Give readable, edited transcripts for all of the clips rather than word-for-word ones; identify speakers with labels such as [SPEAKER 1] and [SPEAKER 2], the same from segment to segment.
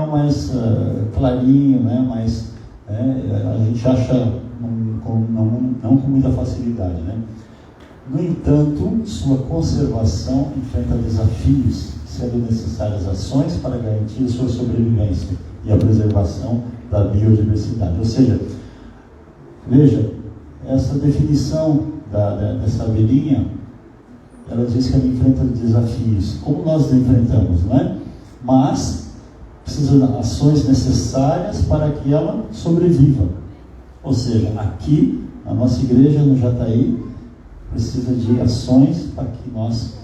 [SPEAKER 1] material mais clarinho, né? Mais, a gente acha não com muita facilidade, né? No entanto, sua conservação enfrenta desafios, sendo necessárias ações para garantir a sua sobrevivência e a preservação da biodiversidade. Ou seja, veja, essa definição dessa abelhinha, ela diz que ela enfrenta desafios, como nós enfrentamos, não é? Mas precisa de ações necessárias para que ela sobreviva. Ou seja, aqui, a nossa igreja no Jataí, precisa de ações para que nós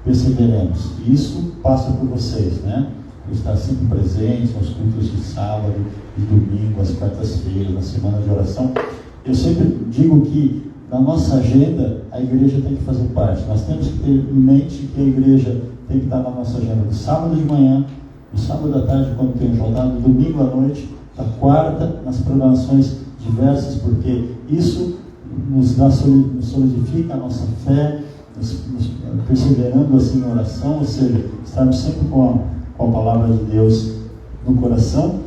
[SPEAKER 1] perseveremos. E isso passa por vocês, né? Por estar sempre presente aos cultos de sábado, de domingo, às quartas-feiras, na semana de oração. Eu sempre digo que na nossa agenda a igreja tem que fazer parte. Nós temos que ter em mente que a igreja tem que estar na nossa agenda no sábado de manhã, no sábado à tarde quando tem o jornal, no domingo à noite, na quarta, nas programações diversas, porque isso nos solidifica a nossa fé, nos perseverando assim em oração, ou seja, estarmos sempre com a palavra de Deus no coração,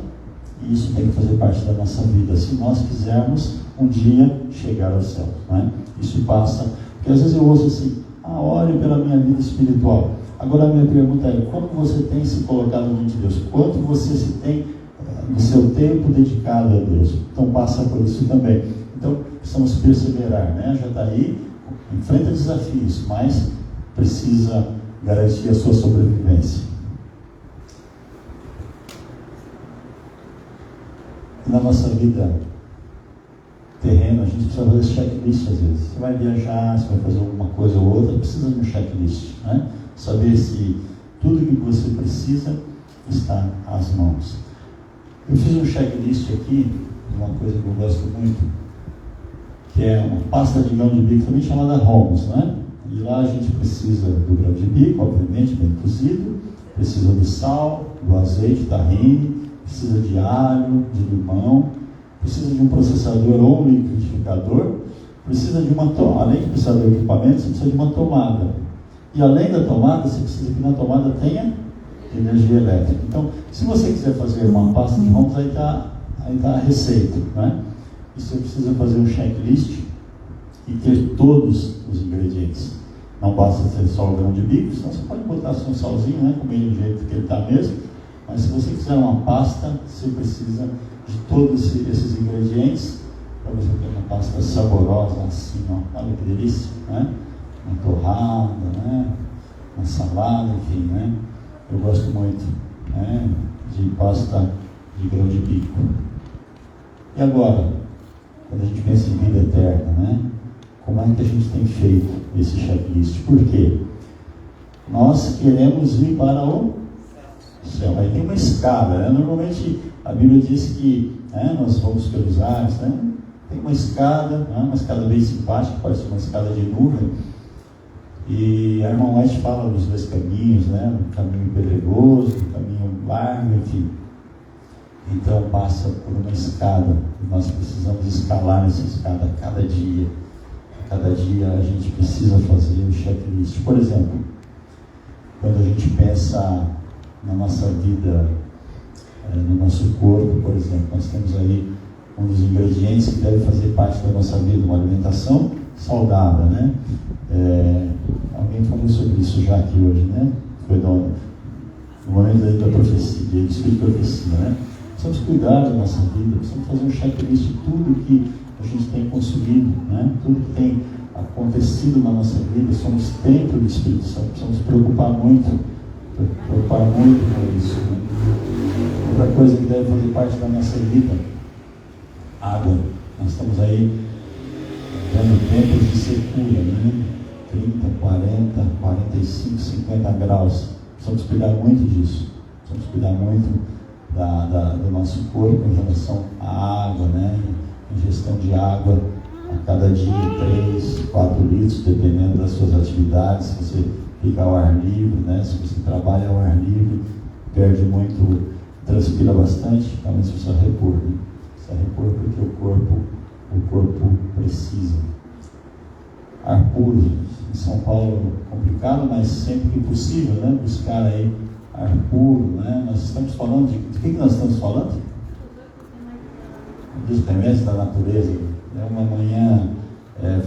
[SPEAKER 1] e isso tem que fazer parte da nossa vida, se nós quisermos um dia chegar ao céu, não é? Isso passa, porque às vezes eu ouço assim, ore pela minha vida espiritual. Agora a minha pergunta é, como você tem se colocado diante de Deus? Quanto você se tem no seu tempo dedicado a Deus? Então passa por isso também. Então precisamos perseverar, né? Já está aí, enfrenta desafios, mas precisa garantir a sua sobrevivência. E na nossa vida terrena, a gente precisa fazer checklist às vezes. Você vai viajar, você vai fazer alguma coisa ou outra, precisa de um checklist, né? Saber se tudo que você precisa está às mãos. Eu fiz um checklist aqui, uma coisa que eu gosto muito, que é uma pasta de grão de bico, também chamada Romos, né? E lá a gente precisa do grão de bico, obviamente, bem cozido, precisa do sal, do azeite, tahine, precisa de alho, de limão, precisa de um processador ou um liquidificador, precisa de além de precisar do equipamento, você precisa de uma tomada. E além da tomada, você precisa que na tomada tenha energia elétrica. Então, se você quiser fazer uma pasta de Romos, aí está a receita, né? E você precisa fazer um checklist e ter todos os ingredientes. Não basta ser só o grão de bico, senão você pode botar só um salzinho, né? Comer do jeito que ele está mesmo. Mas se você quiser uma pasta, você precisa de todos esses ingredientes para você ter uma pasta saborosa assim, ó. Olha que delícia, né? Uma torrada, né? Uma salada, enfim, né? Eu gosto muito, né? De pasta de grão de bico. E agora, quando a gente pensa em vida eterna, né? Como é que a gente tem feito esse checklist? Por quê? Nós queremos ir para o céu. Aí tem uma escada, né? Normalmente a Bíblia diz que nós vamos pelos ares, né? Tem uma escada, né? Uma escada bem simpática, parece uma escada de nuvem. E a irmã White fala dos dois caminhos, né? Um caminho pedregoso, um caminho largo, enfim. Então passa por uma escada. Nós precisamos escalar essa escada a cada dia. A cada dia a gente precisa fazer o checklist. Por exemplo, quando a gente pensa na nossa vida, no nosso corpo, por exemplo, nós temos aí um dos ingredientes que deve fazer parte da nossa vida, uma alimentação saudável, né? Alguém falou sobre isso já aqui hoje, né? Foi no momento da profecia, do Espírito de Profecia, né? Precisamos cuidar da nossa vida, precisamos fazer um checklist de tudo que a gente tem consumido, né? Tudo que tem acontecido na nossa vida. Somos templo do Espírito Santo, precisamos preocupar muito com isso, né? Outra coisa que deve fazer parte da nossa vida, água. Nós estamos aí vendo tempos de secura, né? 30, 40, 45, 50 graus. Precisamos cuidar muito disso. Precisamos cuidar muito do nosso corpo em relação à água, né? Ingestão de água a cada dia, 3, 4 litros, dependendo das suas atividades. Se você fica ao ar livre, né? Se você trabalha ao ar livre, perde muito, transpira bastante, talvez você precisa repor, né? Precisa repor porque o corpo precisa. Ar puro. Em São Paulo é complicado, mas sempre que possível, né? Buscar aí ar puro, né? Nós estamos falando de que nós estamos falando? Dos remédios da natureza. É uma manhã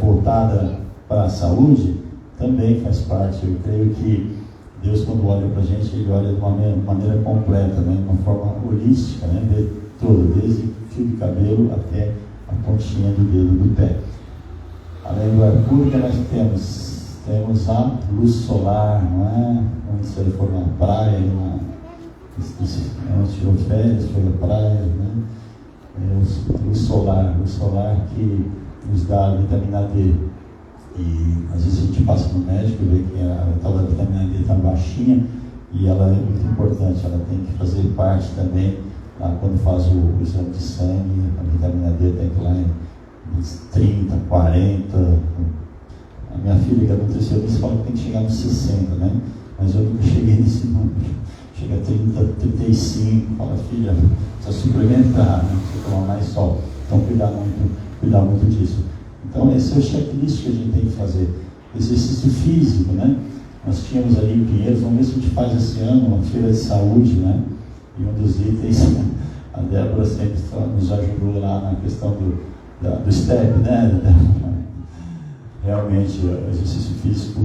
[SPEAKER 1] voltada para a saúde, também faz parte. Eu creio que Deus, quando olha para a gente, Ele olha de uma maneira completa, né? De uma forma holística, né? Vê tudo, desde o fio de cabelo até a pontinha do dedo do pé. Além do ar puro, que nós temos a luz solar, não é? Onde você for na praia, onde tirou férias, foi na praia, né? Luz solar que nos dá a vitamina D. E às vezes a gente passa no médico e vê que a tal da vitamina D está baixinha, e ela é muito importante, ela tem que fazer parte também, lá quando faz o exame de sangue, a vitamina D tem que ir lá em 30, 40. A minha filha, que é nutricionista, fala que tem que chegar nos 60, né? Mas eu nunca cheguei nesse número. Chega a 30, 35, fala, filha, precisa suplementar, né? Precisa tomar mais sol. Então cuidar muito disso. Então esse é o checklist que a gente tem que fazer. Exercício físico, né? Nós tínhamos ali em Pinheiros, vamos ver se a gente faz esse ano uma feira de saúde, né? E um dos itens, a Débora sempre nos ajudou lá na questão do STEP, né? Realmente o exercício físico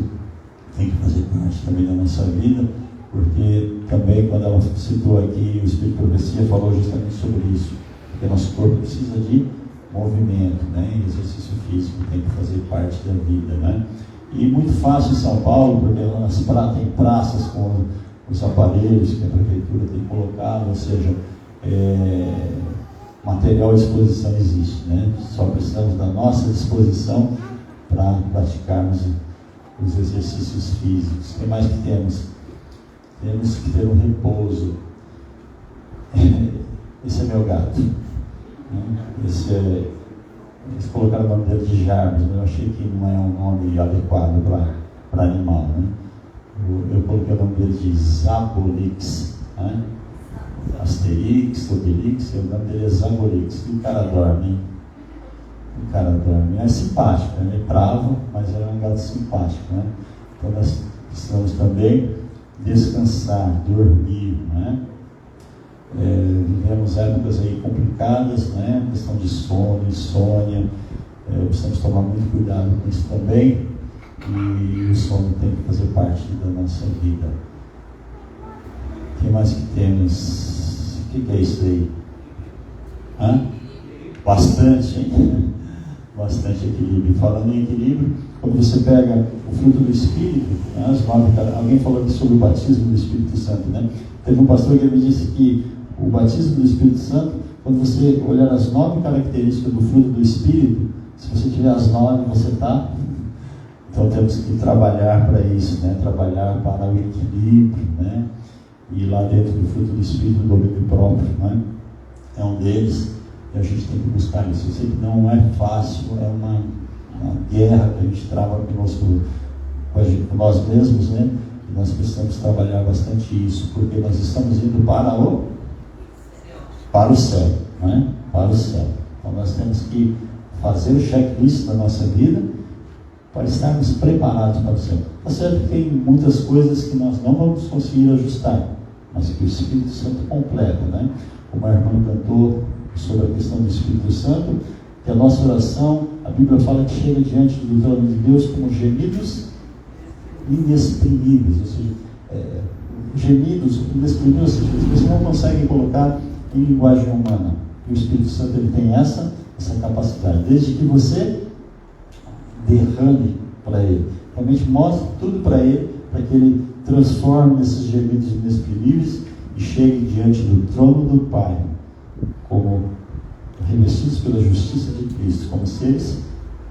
[SPEAKER 1] tem que fazer parte também da nossa vida, porque também quando ela citou aqui, o Espírito de Profecia falou justamente sobre isso, porque nosso corpo precisa de movimento, né? E exercício físico tem que fazer parte da vida, né? E muito fácil em São Paulo, porque lá tem praças com os aparelhos que a prefeitura tem colocado, ou seja, material à exposição existe, né? Só precisamos da nossa disposição para praticarmos os exercícios físicos. O que mais que temos? Temos que ter um repouso. Esse é meu gato. Eles colocaram o nome dele de Jarvis, mas eu achei que não é um nome adequado para animal, né? Eu coloquei o nome dele de Zabolix, né? Asterix, Obelix, o nome dele é Zabolix. E o cara dorme, é simpático, né? É bravo, mas é um gato simpático, né? Então nós precisamos também descansar, dormir, né? Vivemos épocas aí complicadas, né? Questão de sono, insônia, precisamos tomar muito cuidado com isso também, e o sono tem que fazer parte da nossa vida. O que mais que temos? O que é isso aí? Bastante, hein? Bastante equilíbrio. Falando em equilíbrio, quando você pega o fruto do Espírito, né, alguém falou aqui sobre o batismo do Espírito Santo, né? Teve um pastor que me disse que o batismo do Espírito Santo, quando você olhar as 9 características do fruto do Espírito, se você tiver as 9, você está. Então temos que trabalhar para isso, né? Trabalhar para o equilíbrio, né? E lá dentro do fruto do Espírito, do domínio próprio, né? É um deles, e a gente tem que buscar isso. Eu sei que não é fácil, é uma guerra que a gente trava conosco, com nós mesmos, né? E nós precisamos trabalhar bastante isso, porque nós estamos indo para o céu, né? Para o céu. Então nós temos que fazer o checklist da nossa vida para estarmos preparados para o céu. Tá certo que tem muitas coisas que nós não vamos conseguir ajustar, mas que o Espírito Santo completa, né? Como a irmã cantou sobre a questão do Espírito Santo, que a nossa oração, a Bíblia fala que chega diante do trono de Deus como gemidos inexprimíveis, ou seja, gemidos inexprimíveis, ou seja, você não consegue colocar em linguagem humana. E o Espírito Santo ele tem essa capacidade, desde que você derrame para Ele, realmente mostre tudo para Ele, para que Ele transforme esses gemidos inexprimíveis e chegue diante do trono do Pai, como revestidos pela justiça de Cristo, como seres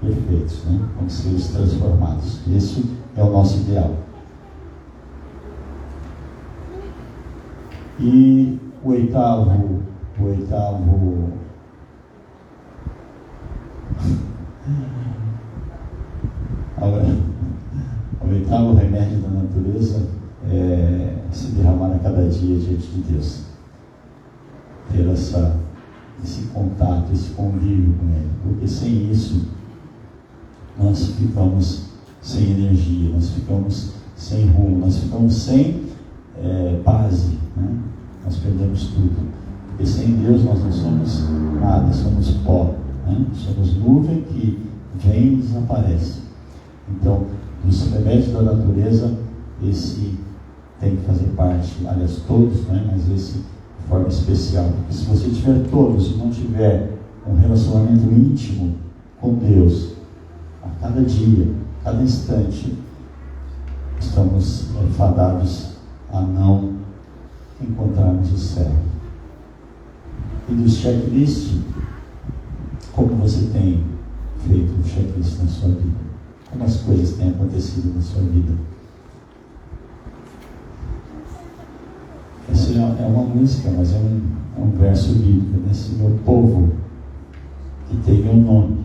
[SPEAKER 1] perfeitos, né? Como seres transformados. Esse é o nosso ideal. E o oitavo remédio da natureza é se derramar a cada dia diante de Deus, ter esse contato, esse convívio com Ele, porque sem isso nós ficamos sem energia, nós ficamos sem rumo, nós ficamos sem base, né? Nós perdemos tudo. Porque sem Deus nós não somos nada, somos pó, né? Somos nuvem que vem e desaparece. Então, dos remédios da natureza, esse tem que fazer parte, aliás, todos, né? Mas esse de forma especial. Porque se você tiver todos e não tiver um relacionamento íntimo com Deus, a cada dia, a cada instante, estamos fadados a não encontrarmos o céu. E do checklist, como você tem feito o checklist na sua vida? Como as coisas têm acontecido na sua vida? Essa é uma música, mas é um verso bíblico, né? Se meu povo, que tem meu nome,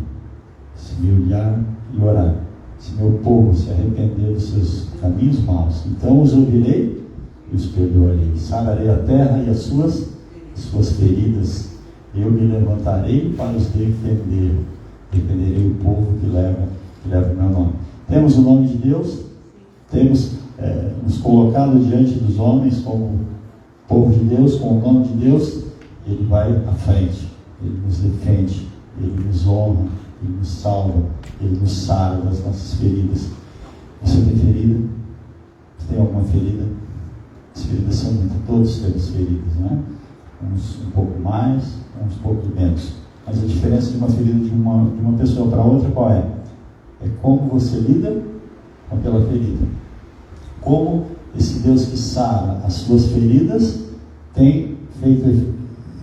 [SPEAKER 1] se me olhar e orar, se meu povo se arrepender dos seus caminhos maus, então os ouvirei e os perdoarei. Sararei a terra e as suas feridas. Eu me levantarei para os defender. Defenderei o povo que leva o meu nome. Temos o nome de Deus, temos nos colocado diante dos homens como povo de Deus, com o nome de Deus. Ele vai à frente, Ele nos defende, Ele nos honra, Ele nos salva, Ele nos sara das nossas feridas. Você tem ferida? Você tem alguma ferida? As feridas são muitas, todos temos feridas, né? Uns um pouco mais, uns um pouco menos. Mas a diferença de uma ferida de uma pessoa para outra qual é? É como você lida com aquela ferida. Como esse Deus que sara as suas feridas tem feito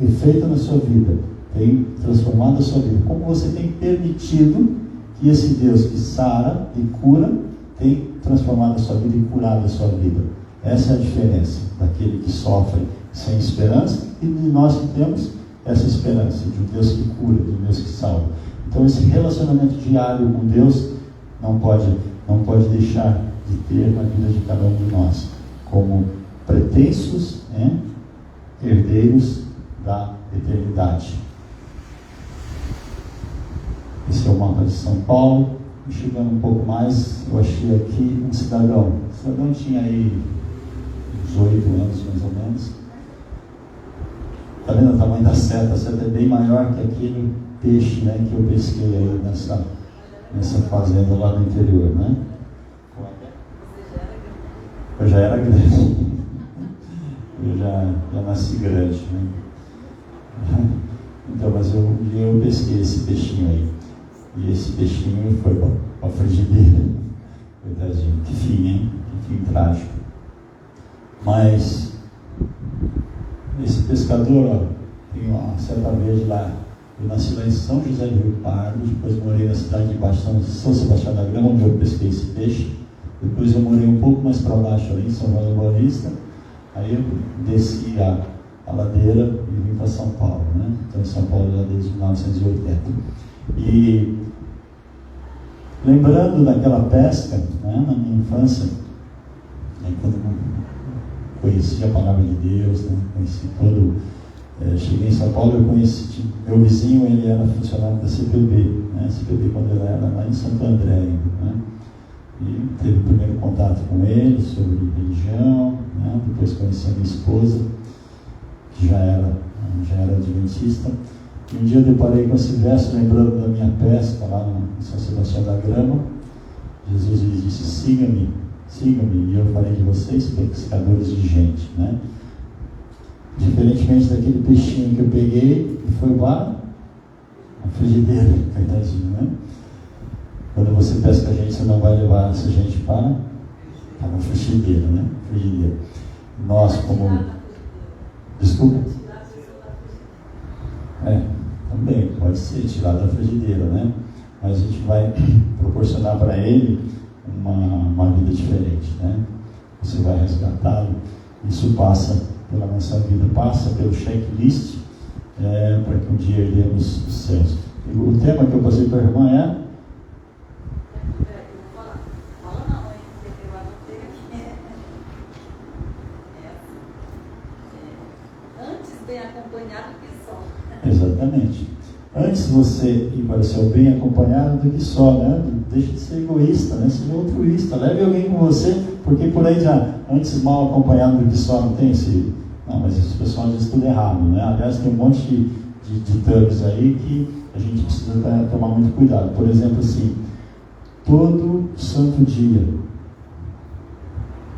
[SPEAKER 1] efeito na sua vida, tem transformado a sua vida. Como você tem permitido que esse Deus que sara e cura tem transformado a sua vida e curado a sua vida. Essa é a diferença daquele que sofre sem esperança e de nós que temos essa esperança de um Deus que cura, de um Deus que salva. Então esse relacionamento diário com Deus não pode deixar de ter na vida de cada um de nós, como pretensos, herdeiros da eternidade. Esse é o mapa de São Paulo. Chegando um pouco mais, eu achei aqui um cidadão. O cidadão tinha aí uns 8 anos, mais ou menos. Está vendo o tamanho da seta? A seta é bem maior que aquele peixe, né, que eu pesquei aí nessa fazenda lá no interior, né? Eu já era grande. Eu já nasci grande, né? Então, mas um dia eu pesquei esse peixinho aí. E esse peixinho foi para a frigideira. Coitadinho. Que fim, hein? Que fim trágico. Mas esse pescador, ó, tem uma seta verde lá. Eu nasci lá em São José do Rio Pardo, depois morei na cidade de baixo, São Sebastião da Grama, onde eu pesquei esse peixe. Depois eu morei um pouco mais para baixo ali em São João da Boa Vista. Aí eu desci a ladeira e vim para São Paulo, né? Então em São Paulo já desde 1980. E lembrando daquela pesca, né, na minha infância, quando eu conheci a palavra de Deus, né, conheci cheguei em São Paulo, eu conheci meu vizinho, ele era funcionário da CPB, né, CPB quando ele era lá em Santo André ainda, né, e teve o primeiro contato com ele sobre religião, né, depois conheci a minha esposa, que já era adventista. E um dia eu deparei com esse verso, lembrando da minha pesca lá em São Sebastião da Grama. Jesus lhe disse: siga-me, e eu farei de vocês pescadores de gente, né? Diferentemente daquele peixinho que eu peguei e foi para a frigideira, coitadinho, né? Quando você pesca gente, você não vai levar essa gente para a frigideira, né? Frigideira. Nós, como... Desculpa? Também pode ser tirado da frigideira, né? Mas a gente vai proporcionar para ele uma vida diferente, né? Você vai resgatá-lo. Isso passa pela nossa vida, passa pelo checklist, para que um dia herdemos os céus. E o tema que eu passei para a irmã é...
[SPEAKER 2] Antes bem acompanhado que só.
[SPEAKER 1] Exatamente. Antes você ir para o céu bem acompanhado do que só, né? Deixe de ser egoísta, né? Seja altruísta. Leve alguém com você, Porque por aí já, antes mal acompanhado do que só, não tem esse... Não, mas esse pessoal diz tudo errado, né? Aliás, tem um monte de ditames aí que a gente precisa tomar muito cuidado. Por exemplo, assim, todo santo dia.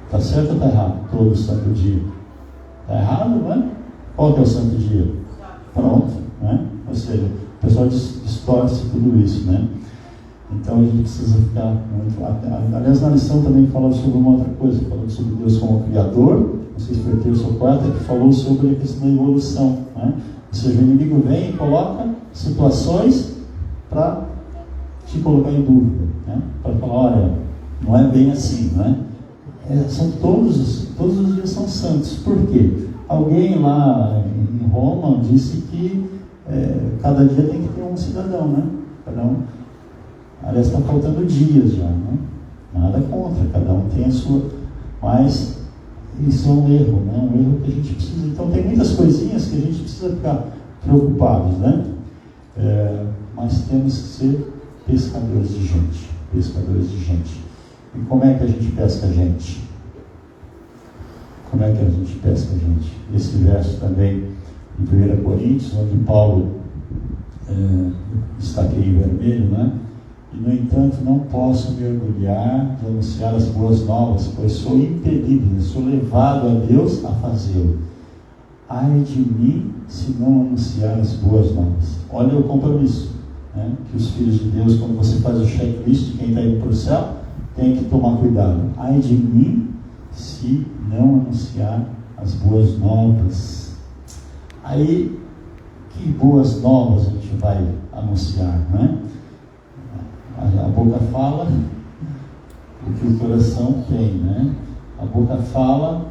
[SPEAKER 1] Está certo ou está errado? Todo santo dia. Está errado, não é? Qual que é o santo dia? Pronto, né? Ou seja, o pessoal distorce tudo isso, né? Então a gente precisa ficar muito... Aliás, na lição também falou sobre uma outra coisa, falando sobre Deus como Criador, não sei se foi terça ou quarta, que falou sobre a questão da evolução, né? Ou seja, o inimigo vem e coloca situações para te colocar em dúvida, né? Para falar, olha, não é bem assim, né? São todos os dias são santos. Por quê? Alguém lá em Roma disse que cada dia tem que ter um cidadão, né? Cada um. Aliás, está faltando dias já, né? Nada contra, cada um tem a sua. Mas isso é um erro, né? Um erro que a gente precisa. Então tem muitas coisinhas que a gente precisa ficar preocupados, né? Mas temos que ser pescadores de gente. Pescadores de gente. E como é que a gente pesca a gente? Como é que a gente pesca a gente? Esse verso também em 1 Coríntios, onde Paulo destaquei em vermelho, né? E, no entanto, não posso me orgulhar de anunciar as boas novas, pois sou impedido, sou levado a Deus a fazê-lo. Ai de mim se não anunciar as boas novas. Olha o compromisso, né? Que os filhos de Deus, quando você faz o checklist de quem está indo para o céu, tem que tomar cuidado. Ai de mim se não anunciar as boas novas. Aí, que boas novas a gente vai anunciar, né? A boca fala o que o coração tem, né? A boca fala,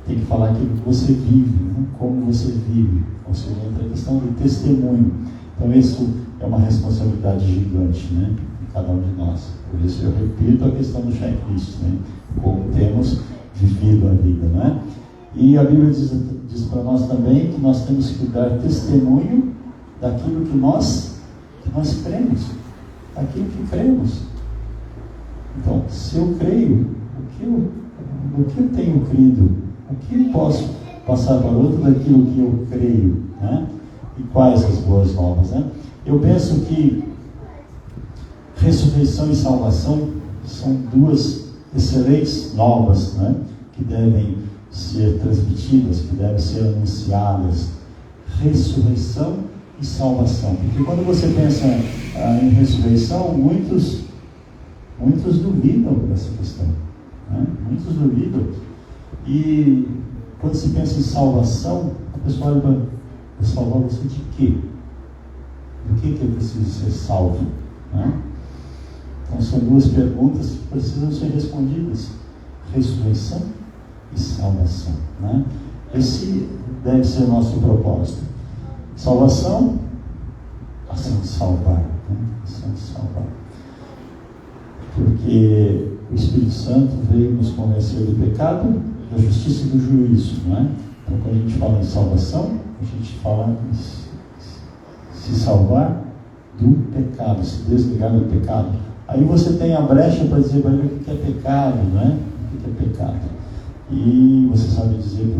[SPEAKER 1] tem que falar aquilo que você vive, né? Como você vive, ou seja, entra a questão do testemunho. Então isso é uma responsabilidade gigante, né? De cada um de nós. Por isso eu repito a questão do checklist, né? Como temos vivido a vida, né? E a Bíblia diz para nós também que nós temos que dar testemunho daquilo que nós cremos. Aquilo que cremos. Então, se eu creio, o que eu tenho crido? O que eu posso passar para outro daquilo que eu creio, né? E quais as boas novas, né? Eu penso que ressurreição e salvação são duas excelentes novas, né? Que devem ser transmitidas, que devem ser anunciadas. Ressurreição e salvação. Porque quando você pensa em ressurreição, muitos duvidam dessa questão, né? Muitos duvidam. E quando se pensa em salvação, a pessoa olha para: vou salvar você de quê? Do que eu preciso ser salvo, né? Então são duas perguntas que precisam ser respondidas: ressurreição e salvação, né? Esse deve ser o nosso propósito. Salvação, ação de salvar, né? Ação de salvar. Porque o Espírito Santo veio nos convencer do pecado, da justiça e do juízo, né? Então, quando a gente fala em salvação, a gente fala em se salvar do pecado, se desligar do pecado. Aí você tem a brecha para dizer para ele o que é pecado, né? O que é pecado. E você sabe dizer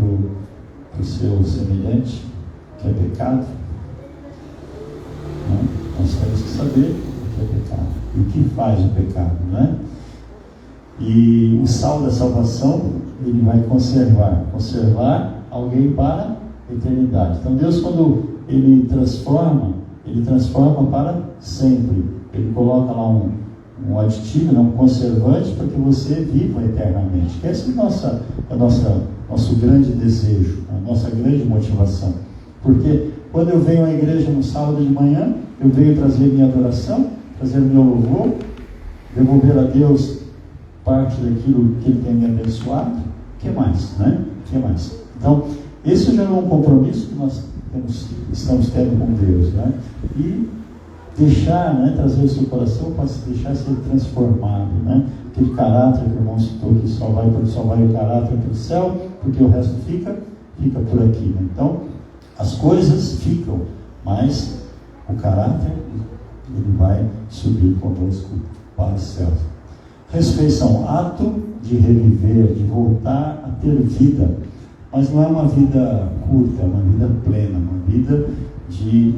[SPEAKER 1] para o seu semelhante que é pecado? Não? Nós temos que saber o que é pecado e o que faz o pecado, né? E o sal da salvação, ele vai conservar alguém para a eternidade. Então Deus, quando ele transforma para sempre. Ele coloca lá um aditivo, um conservante, para que você viva eternamente. Esse é o nosso grande desejo, a nossa grande motivação. Porque quando eu venho à igreja no sábado de manhã, eu venho trazer minha adoração, trazer meu louvor, devolver a Deus parte daquilo que Ele tem me abençoado. O que mais, né? O que mais? Então, esse já é um compromisso que nós estamos tendo com Deus, né? E deixar, né, trazer o seu coração para se deixar ser transformado, né? Aquele caráter que o irmão citou, que só vai o caráter para o céu, porque o resto fica por aqui, né? Então, as coisas ficam, mas o caráter, ele vai subir conosco para o céu. Ressurreição, ato de reviver, de voltar a ter vida. Mas não é uma vida curta, é uma vida plena, uma vida de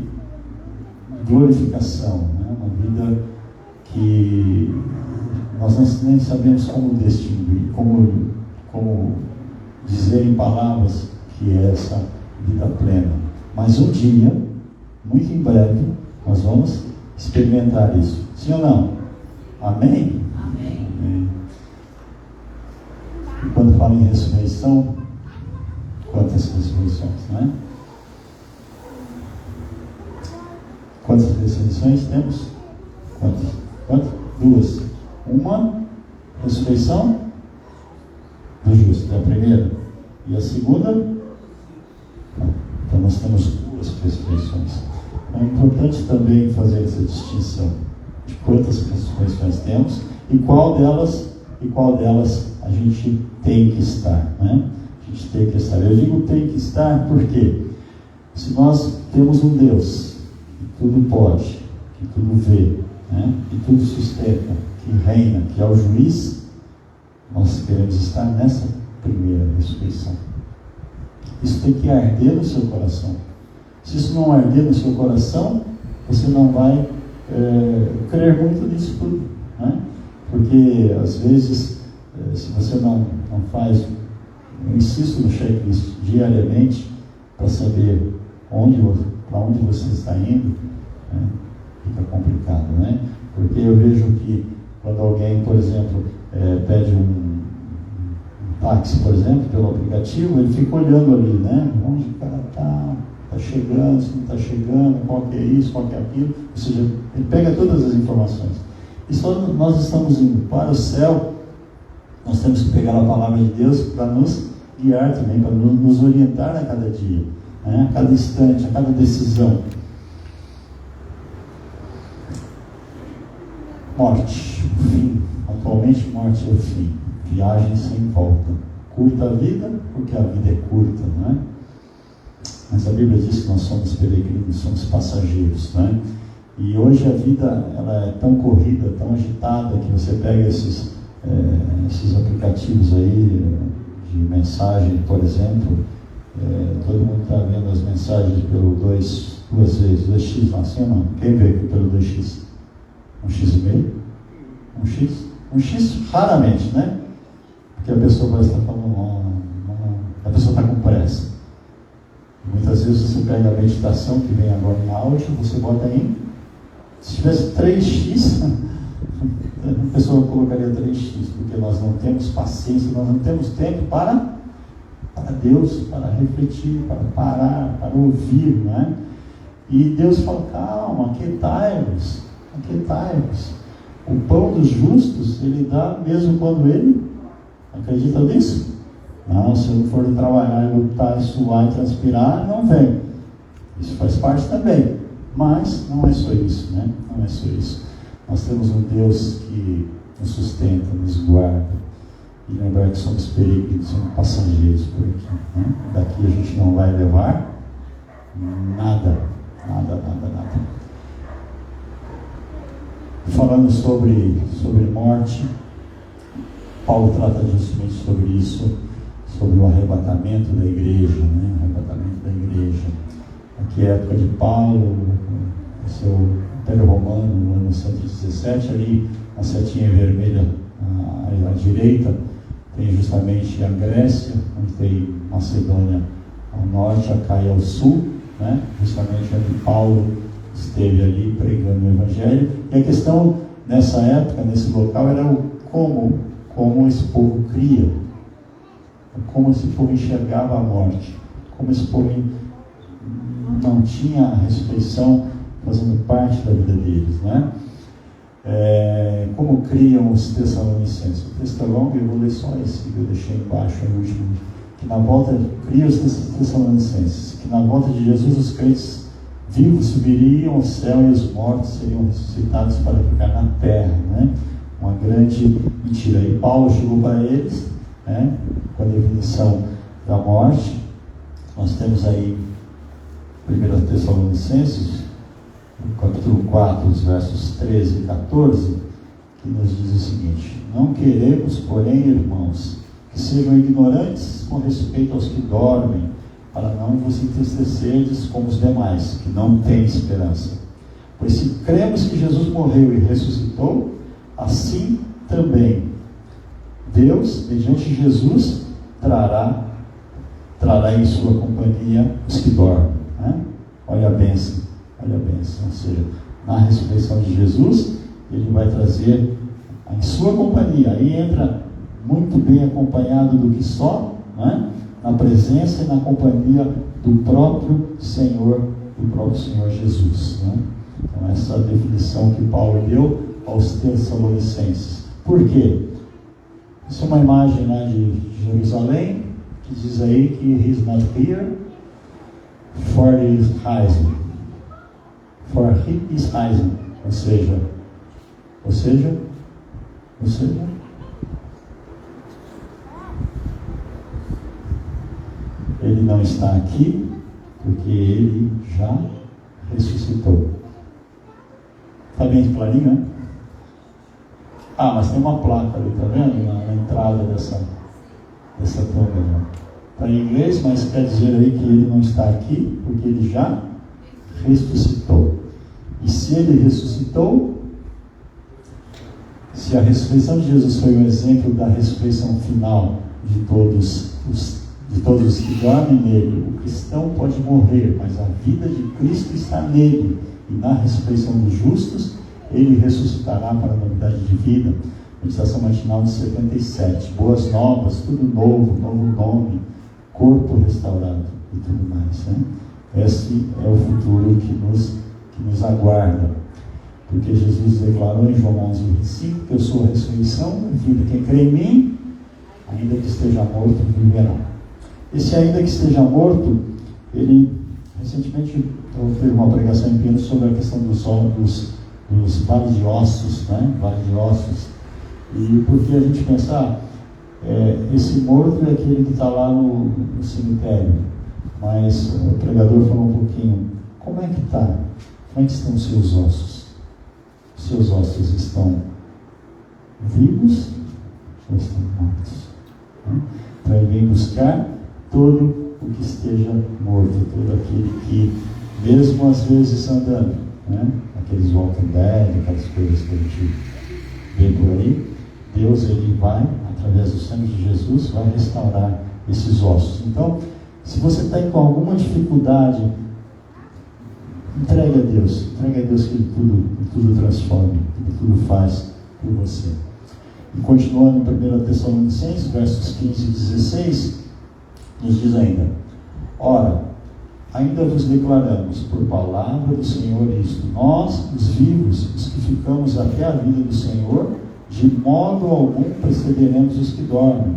[SPEAKER 1] glorificação, né? Uma vida que nós nem sabemos como distinguir, como dizer em palavras que é essa vida plena. Mas um dia, muito em breve, nós vamos experimentar isso. Sim ou não? Amém?
[SPEAKER 2] Amém.
[SPEAKER 1] Amém. E quando fala em ressurreição, quantas ressurreições, né? Quantas ressurreições temos? Quantas? 2. Uma ressurreição do justo, é a primeira. E a segunda? Então nós temos 2 ressurreições. É importante também fazer essa distinção de quantas ressurreições temos e qual delas a gente tem que estar, né? A gente tem que estar. Eu digo tem que estar porque se nós temos um Deus que tudo pode, que tudo vê, né? Que tudo sustenta, que reina, que é o juiz, nós queremos estar nessa primeira ressurreição. Isso tem que arder no seu coração. Se isso não arder no seu coração, você não vai crer muito nisso tudo, né? Porque às vezes, se você não faz, eu insisto no checklist diariamente para saber para onde você está indo, né? Fica complicado, né? Porque eu vejo que quando alguém, por exemplo, pede um táxi, por exemplo, pelo aplicativo, ele fica olhando ali, né? Onde o cara está chegando, se não está chegando, qual que é isso, qual que é aquilo. Ou seja, ele pega todas as informações. E só nós estamos indo para o céu, nós temos que pegar a palavra de Deus para nos guiar também, para nos orientar a cada dia, né? A cada instante, a cada decisão. Morte, o fim. Atualmente, morte é o fim. Viagem sem volta. Curta a vida, porque a vida é curta, não é? Mas a Bíblia diz que nós somos peregrinos, somos passageiros, não é? E hoje a vida ela é tão corrida, tão agitada, que você pega esses aplicativos aí de mensagem, por exemplo, todo mundo está vendo as mensagens pelo 2x, assim ou não? Quem vê aqui pelo 2x? 1x e meio? 1x raramente, né? Porque a pessoa parece estar falando, a pessoa está com pressa. Muitas vezes você pega a meditação que vem agora em áudio, você bota em, se tivesse 3x, a pessoa colocaria 3x, porque nós não temos paciência, nós não temos tempo para Deus, para refletir, para parar, para ouvir, né? E Deus fala, calma, aquietai-vos. O pão dos justos, ele dá mesmo quando ele acredita nisso? Não, se eu não for trabalhar e lutar, suar e transpirar, não vem. Isso faz parte também. Mas não é só isso, né? Não é só isso. Nós temos um Deus que nos sustenta, nos guarda. E lembrar que somos peregrinos, somos passageiros por aqui, né? Daqui a gente não vai levar nada. Falando sobre morte, Paulo trata justamente sobre isso, sobre o arrebatamento da igreja, né? Arrebatamento da igreja. Aqui é a época de Paulo, esse é o Império Romano, no ano 117, ali a setinha vermelha à direita, tem justamente a Grécia, onde tem Macedônia ao norte, a Caia ao sul, né? Justamente onde Paulo esteve ali pregando o Evangelho. E a questão nessa época, nesse local, era o como esse povo cria, como esse povo enxergava a morte, como esse povo não tinha a ressurreição fazendo parte da vida deles, né? Como criam os Tessalonicenses. O texto é longo, eu vou ler só esse que eu deixei embaixo, o último. Que na volta, cria os Tessalonicenses, que na volta de Jesus os crentes vivos subiriam ao céu e os mortos seriam ressuscitados para ficar na terra, né? Uma grande mentira. E Paulo chegou para eles, né, com a definição da morte. Nós temos aí 1 Tessalonicenses, no capítulo 4, os versos 13 e 14, que nos diz o seguinte: não queremos, porém, irmãos, que sejam ignorantes com respeito aos que dormem, para não vos entristecerdes como os demais, que não têm esperança. Pois se cremos que Jesus morreu e ressuscitou, assim também Deus, mediante Jesus, trará em sua companhia os que dormem. Né? Olha a bênção. Ou seja, na ressurreição de Jesus, Ele vai trazer em sua companhia. Aí entra muito bem acompanhado do que só, né? Na presença e na companhia do próprio Senhor Jesus. Né? Então, essa definição que Paulo deu aos Tessalonicenses. Por quê? Isso é uma imagem lá de Jerusalém, que diz aí que he's not here, for he is rising. For he is rising. Ou seja, Ele não está aqui, porque Ele já ressuscitou. Está bem clarinho, né? Ah, mas tem uma placa ali, tá vendo? Na entrada dessa câmera. Está em inglês, mas quer dizer aí que Ele não está aqui, porque Ele já ressuscitou. E se Ele ressuscitou, se a ressurreição de Jesus foi um exemplo da ressurreição final de todos os que dormem nele, o cristão pode morrer, mas a vida de Cristo está nele. E na ressurreição dos justos, Ele ressuscitará para a novidade de vida. Meditação matinal de 77. Boas novas, tudo novo nome, corpo restaurado e tudo mais. Né? Esse é o futuro que nos aguarda. Porque Jesus declarou em João 11:25 que eu sou a ressurreição e a vida. Quem crê em mim, ainda que esteja morto, viverá. Esse ainda que esteja morto, ele recentemente teve uma pregação em Pinos sobre a questão dos vales de ossos, né? Vale de ossos. E porque a gente pensa, esse morto é aquele que está lá no cemitério. Mas o pregador falou um pouquinho, como é que está? Como é que estão os seus ossos? Os seus ossos estão vivos ou estão mortos? Né? Para ele vir buscar todo o que esteja morto, todo aquele que, mesmo às vezes andando, né? Aqueles walking dead, aquelas coisas que a gente vê por aí, Deus, Ele vai, através do sangue de Jesus, vai restaurar esses ossos. Então, se você está com alguma dificuldade, entregue a Deus que Ele tudo transforma, que Ele tudo faz por você. E continuando em 1 Tessalonicenses, versos 15 e 16, nos diz ainda: ora, ainda vos declaramos por palavra do Senhor isto: nós, os vivos, os que ficamos até a vinda do Senhor, de modo algum precederemos os que dormem.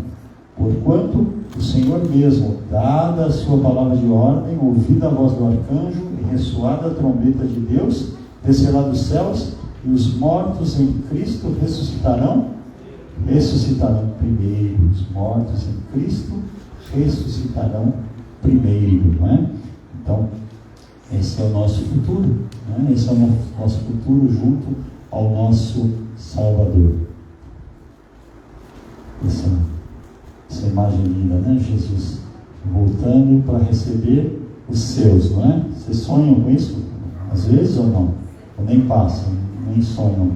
[SPEAKER 1] Porquanto o Senhor mesmo, dada a sua palavra de ordem, ouvida a voz do arcanjo e ressoada a trombeta de Deus, descerá dos céus, e os mortos em Cristo ressuscitarão primeiro. Os mortos em Cristo ressuscitarão primeiro, não é? Então, esse é o nosso futuro, né? Esse é o nosso futuro junto ao nosso Salvador. Essa imagem linda, né? Jesus voltando para receber os seus, não é? Vocês sonham com isso? Às vezes ou não? Ou nem passam, nem sonham.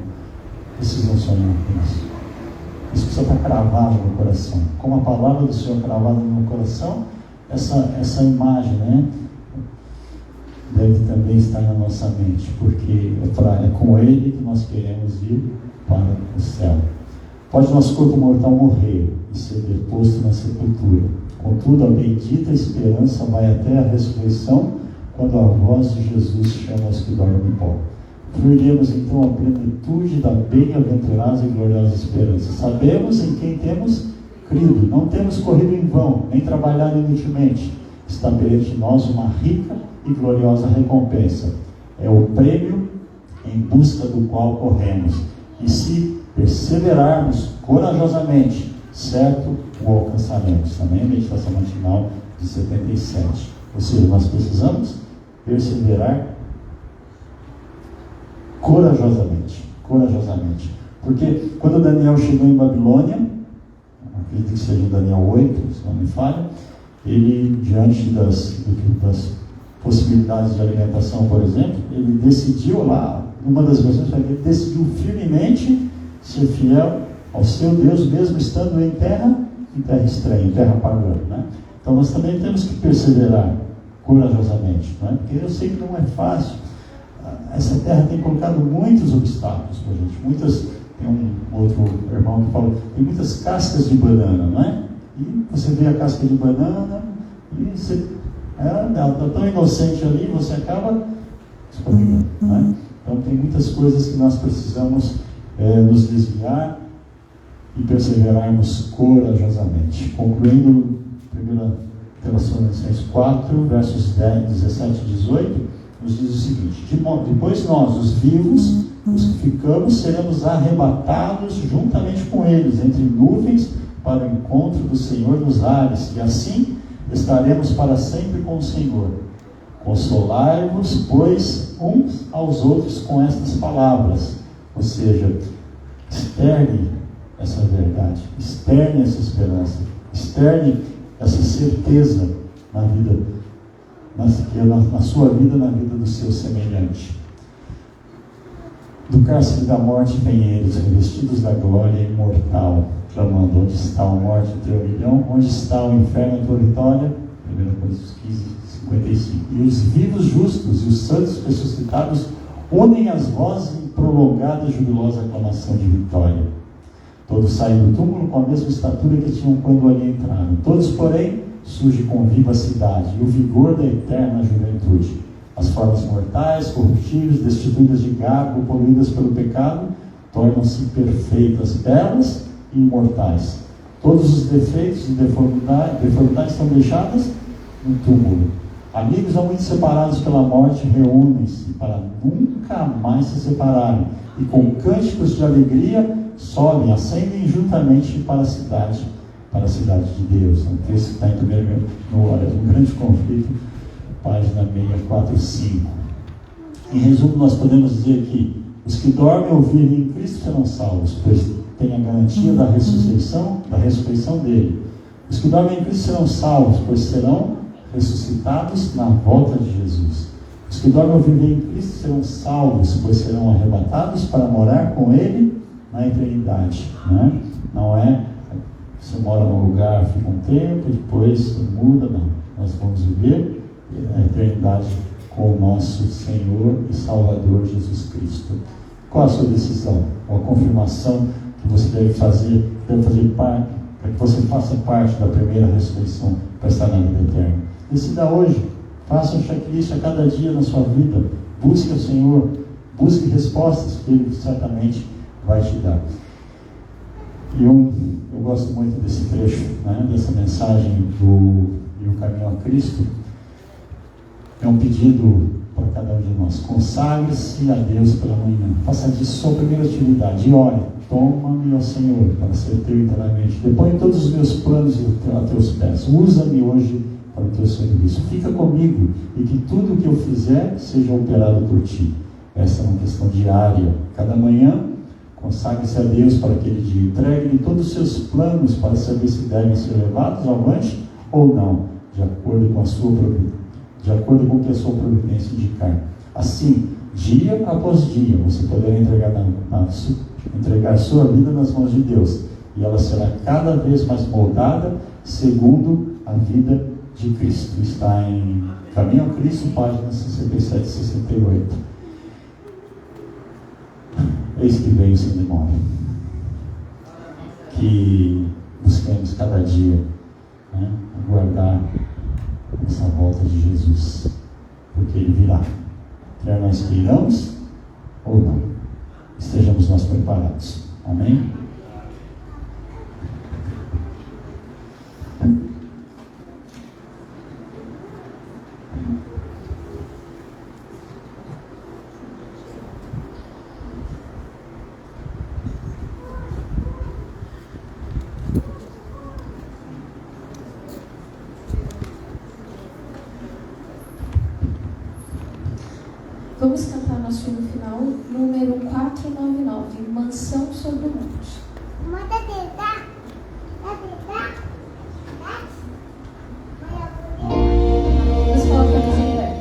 [SPEAKER 1] Precisam sonhar com isso. Isso precisa estar cravado no coração. Como a palavra do Senhor cravada no coração, essa imagem, né, deve também estar na nossa mente, porque é com Ele que nós queremos ir para o céu. Pode nosso corpo mortal morrer e ser deposto na sepultura. Contudo, a bendita esperança vai até a ressurreição, quando a voz de Jesus chama os que dormem no pó. Fruiremos então a plenitude da bem-aventurada e gloriosa esperança. Sabemos em quem temos crido, não temos corrido em vão, nem trabalhado inutilmente. Está perante nós uma rica e gloriosa recompensa. É o prêmio em busca do qual corremos. E se perseverarmos corajosamente, certo, o alcançaremos. Também a meditação matinal de 77. Ou seja, nós precisamos perseverar corajosamente. Porque quando Daniel chegou em Babilônia, acredito que seja em Daniel 8, se não me falha, ele, diante das possibilidades de alimentação, por exemplo, ele decidiu lá, numa das versões, ele decidiu firmemente ser fiel ao seu Deus, mesmo estando em terra estranha, em terra pagã, né? Então nós também temos que perseverar corajosamente, né? Porque eu sei que não é fácil. Essa terra tem colocado muitos obstáculos para a gente. Tem um outro irmão que fala, tem muitas cascas de banana, não é? E você vê a casca de banana e você ela está tão inocente ali, você acaba escorregando, né? Então tem muitas coisas que nós precisamos nos desviar e perseverarmos corajosamente. Concluindo 1 Tessalonicenses 4, versos 17 e 18, nos diz o seguinte: depois nós, os vivos, os que ficamos, seremos arrebatados juntamente com eles, entre nuvens, para o encontro do Senhor nos ares, e assim estaremos para sempre com o Senhor. Consolai-vos, pois, uns aos outros com estas palavras. Ou seja, externe essa verdade, externe essa esperança, externe essa certeza na vida, na sua vida, na vida do seu semelhante. Do cárcere da morte vêm eles, revestidos da glória imortal, clamando: onde está a morte, o teu aguilhão? Onde está o inferno, a tua vitória? 1 Coríntios 15, 55. E os vivos justos e os santos ressuscitados unem as vozes em prolongada e jubilosa aclamação de vitória. Todos saem do túmulo com a mesma estatura que tinham quando ali entraram. Todos, porém, surgem com vivacidade e o vigor da eterna juventude. As formas mortais, corruptíveis, destituídas de garbo, poluídas pelo pecado, tornam-se perfeitas, belas e imortais. Todos os defeitos e deformidades são deixadas no túmulo. Amigos há muito separados pela morte reúnem-se para nunca mais se separarem, e com cânticos de alegria sobem, ascendem juntamente para a cidade de Deus. Um texto que está em 1 Grande Conflito, página 645. Em resumo, nós podemos dizer que os que dormem ou vivem em Cristo serão salvos, pois têm a garantia da ressurreição dele. Os que dormem em Cristo serão salvos, pois serão ressuscitados na volta de Jesus. Os que dormem ou vivem em Cristo serão salvos, pois serão arrebatados para morar com ele na eternidade, né? Não é você mora num lugar, fica um tempo, depois muda, não. Nós vamos viver a eternidade com o nosso Senhor e Salvador Jesus Cristo. Qual a sua decisão? Ou a confirmação que você deve fazer parte, para que você faça parte da primeira ressurreição para estar na vida eterna? Decida hoje, faça um checklist a cada dia na sua vida, busque o Senhor, busque respostas que Ele certamente vai te dar. E eu gosto muito desse trecho, né, dessa mensagem do Caminho a Cristo. É um pedido para cada um de nós: consagre-se a Deus pela manhã, faça disso sua primeira atividade e ore: toma-me, ó Senhor, para ser teu inteiramente, depõe todos os meus planos a teus pés, usa-me hoje para o teu serviço, fica comigo, e que tudo o que eu fizer seja operado por ti. Essa é uma questão diária. Cada manhã, consagre-se a Deus para aquele dia, entregue-lhe todos os seus planos para saber se devem ser levados avante ou não, de acordo com o que a sua providência indicar. Assim, dia após dia, você poderá entregar sua vida nas mãos de Deus, e ela será cada vez mais moldada segundo a vida de Cristo. Está em Caminho a Cristo, páginas 67 e 68. Eis que veio sem demora. Que busquemos cada dia, né, aguardar essa volta de Jesus, porque Ele virá, quer nós queiramos ou não. Estejamos nós preparados. Amém?
[SPEAKER 3] Vamos cantar nosso hino final, número 499, Mansão sobre o Monte. Nos colocamos em pé.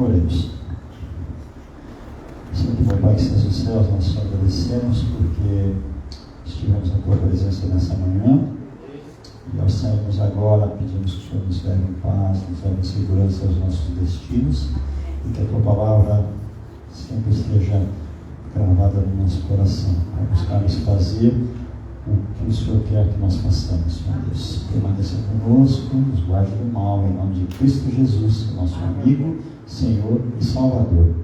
[SPEAKER 1] Oremos. Senhor, que meu Pai que estás nos céus, nós te agradecemos porque estivemos na Tua presença nessa manhã e ao sairmos agora pedimos que o Senhor nos leve em paz, nos leve em segurança aos nossos destinos e que a Tua palavra sempre esteja gravada no nosso coração para buscarmos fazer o que o Senhor quer que nós façamos, Senhor Deus. Permaneça conosco, nos guarde do mal, em nome de Cristo Jesus, nosso amigo, Senhor e Salvador.